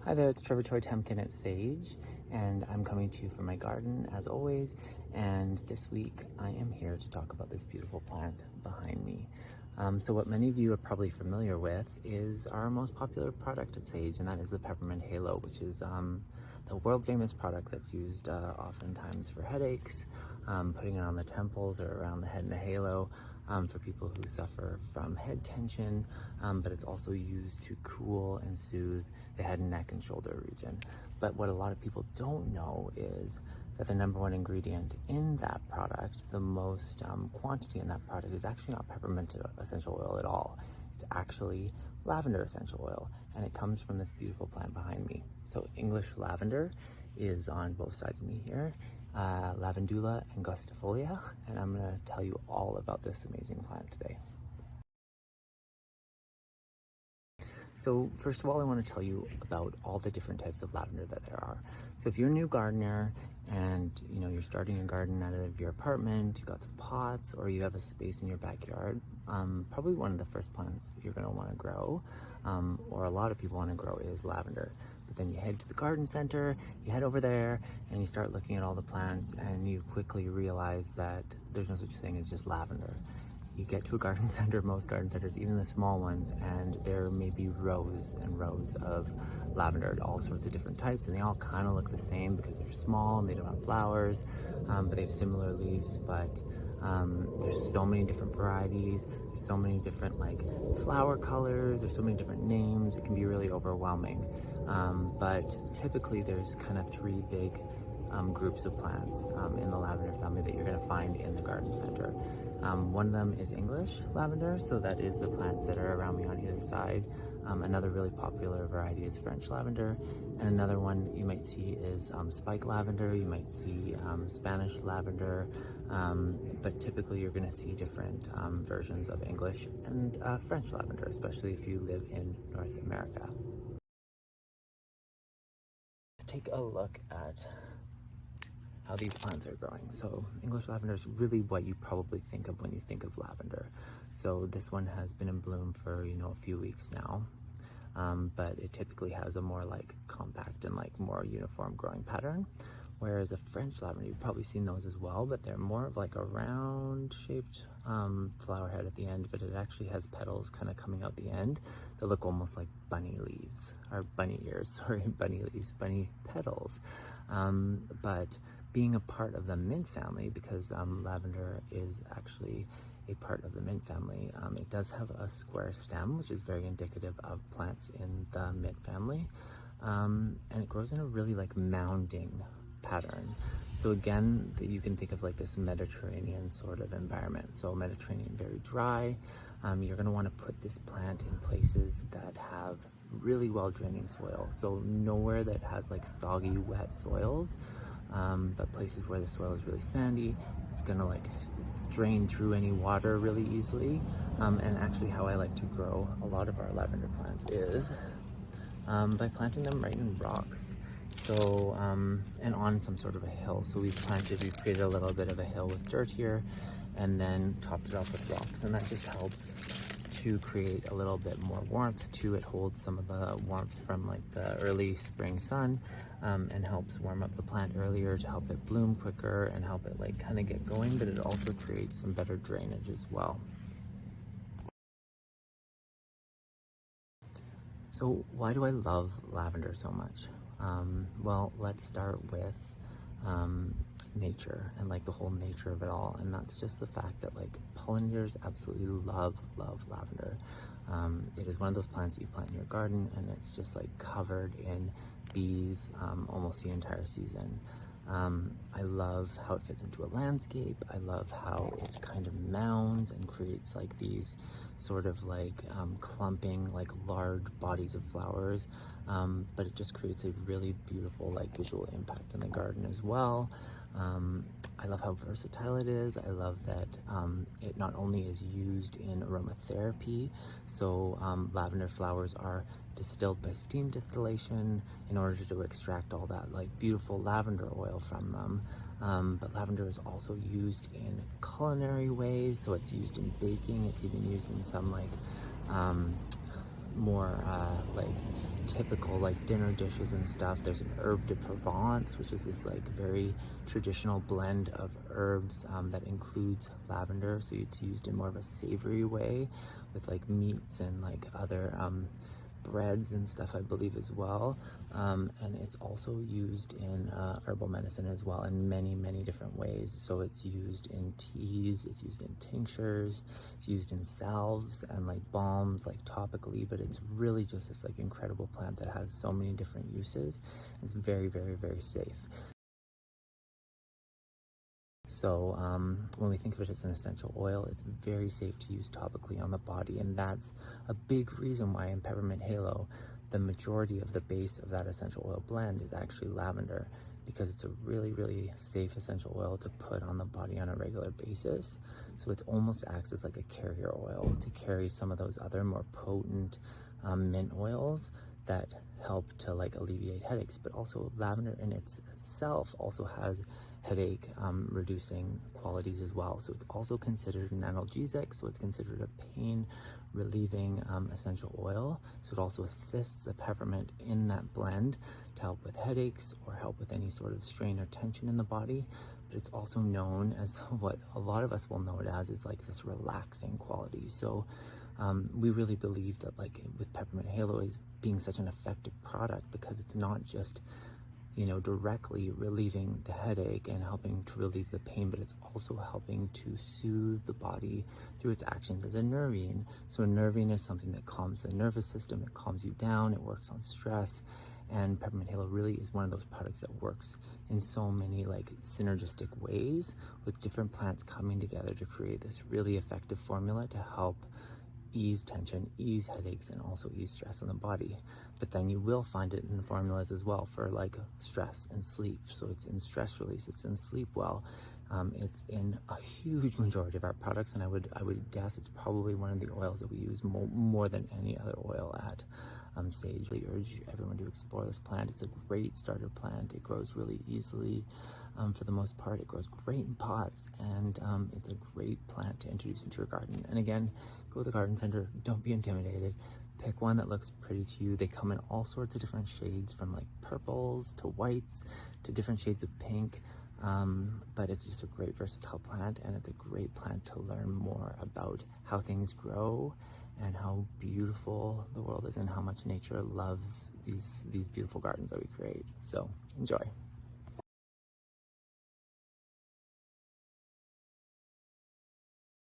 Hi there, it's Trevor Troy Temkin at Sage, and I'm coming to you from my garden as always. And this week I am here to talk about this beautiful plant behind me. So what many of you are probably familiar with is our most popular product at Sage, and that is the Peppermint Halo, which is the world famous product that's used oftentimes for headaches, putting it on the temples or around the head in a halo. For people who suffer from head tension, but it's also used to cool and soothe the head and neck and shoulder region. But what a lot of people don't know is that the number one ingredient in that product, the most quantity in that product, is actually not peppermint essential oil at all. It's actually lavender essential oil, and it comes from this beautiful plant behind me. So English lavender is on both sides of me here. Lavandula angustifolia, and I'm going to tell you all about this amazing plant today. So first of all, I want to tell you about all the different types of lavender that there are. So if you're a new gardener and you're starting a garden out of your apartment, you got some pots, or you have a space in your backyard, probably one of the first plants you're going to want to grow, or a lot of people want to grow, is lavender. But then you head to the garden center, you head over there, and you start looking at all the plants, and you quickly realize that there's no such thing as just lavender. You get to a garden center, most garden centers, even the small ones, and there may be rows and rows of lavender, all sorts of different types, and they all kind of look the same because they're small and they don't have flowers, but they have similar leaves. But there's so many different varieties, so many different flower colors, there's so many different names, it can be really overwhelming. But typically there's kind of three big groups of plants in the lavender family that you're going to find in the garden center. One of them is English lavender, so that is the plants that are around me on either side. Another really popular variety is French lavender, and another one you might see is spike lavender. You might see Spanish lavender, but typically you're going to see different versions of English and French lavender, especially if you live in North America. Let's take a look at how these plants are growing. So English lavender is really what you probably think of when you think of lavender. So this one has been in bloom for a few weeks now, but it typically has a more compact and more uniform growing pattern. Whereas a French lavender, you've probably seen those as well, but they're more of a round shaped flower head at the end, but it actually has petals kind of coming out the end that look almost like bunny leaves, or bunny ears, sorry, bunny leaves, bunny petals. But being a part of the mint family, because lavender is actually a part of the mint family, it does have a square stem, which is very indicative of plants in the mint family, and it grows in a really mounding pattern. So again, you can think of this Mediterranean sort of environment. So Mediterranean, very dry. You're going to want to put this plant in places that have really well draining soil. So nowhere that has soggy, wet soils, but places where the soil is really sandy. It's going to drain through any water really easily. And actually how I like to grow a lot of our lavender plants is by planting them right in rocks. So, and on some sort of a hill. So we've created a little bit of a hill with dirt here, and then topped it off with rocks. And that just helps to create a little bit more warmth to it, holds some of the warmth from the early spring sun, and helps warm up the plant earlier to help it bloom quicker and help it kind of get going, but it also creates some better drainage as well. So why do I love lavender so much? Well, let's start with nature and the whole nature of it all, and that's just the fact that pollinators absolutely love lavender. It is one of those plants that you plant in your garden, and it's just covered in bees almost the entire season. I love how it fits into a landscape. I love how it kind of mounds and creates these sort of clumping large bodies of flowers, but it just creates a really beautiful visual impact in the garden as well. I love how versatile it is. I love that it not only is used in aromatherapy, so lavender flowers are distilled by steam distillation in order to extract all that beautiful lavender oil from them. But lavender is also used in culinary ways, so it's used in baking. It's even used in some more typical like dinner dishes and stuff. There's an herb de Provence, which is this like very traditional blend of herbs that includes lavender. So it's used in more of a savory way with like meats and like other breads and stuff, I believe, as well. And it's also used in herbal medicine as well in many different ways. So it's used in teas, it's used in tinctures, it's used in salves and like balms, like topically, but it's really just this like incredible plant that has so many different uses. It's very safe. So when we think of it as an essential oil, it's very safe to use topically on the body, and that's a big reason why in Peppermint Halo, the majority of the base of that essential oil blend is actually lavender, because it's a really safe essential oil to put on the body on a regular basis. So it almost acts as like a carrier oil to carry some of those other more potent mint oils that help to like alleviate headaches. But also lavender in itself also has headache reducing qualities as well. So it's also considered an analgesic, so it's considered a pain relieving essential oil. So it also assists the peppermint in that blend to help with headaches or help with any sort of strain or tension in the body. But it's also known as, what a lot of us will know it as, is like this relaxing quality. So we really believe that like with Peppermint Halo is being such an effective product, because it's not just, you know, directly relieving the headache and helping to relieve the pain, but it's also helping to soothe the body through its actions as a nervine. So a nervine is something that calms the nervous system, it calms you down, it works on stress. And Peppermint Halo really is one of those products that works in so many like synergistic ways, with different plants coming together to create this really effective formula to help ease tension, ease headaches, and also ease stress in the body. But then you will find it in formulas as well for like stress and sleep. So it's in stress release, it's in sleep well, it's in a huge majority of our products, and I would guess it's probably one of the oils that we use more than any other oil at Sage. I urge everyone to explore this plant. It's a great starter plant. It grows really easily. For the most part, it grows great in pots, and it's a great plant to introduce into your garden. And again, go to the garden center, don't be intimidated. Pick one that looks pretty to you. They come in all sorts of different shades, from like purples to whites to different shades of pink. But it's just a great versatile plant, and it's a great plant to learn more about how things grow and how beautiful the world is and how much nature loves these beautiful gardens that we create. So enjoy.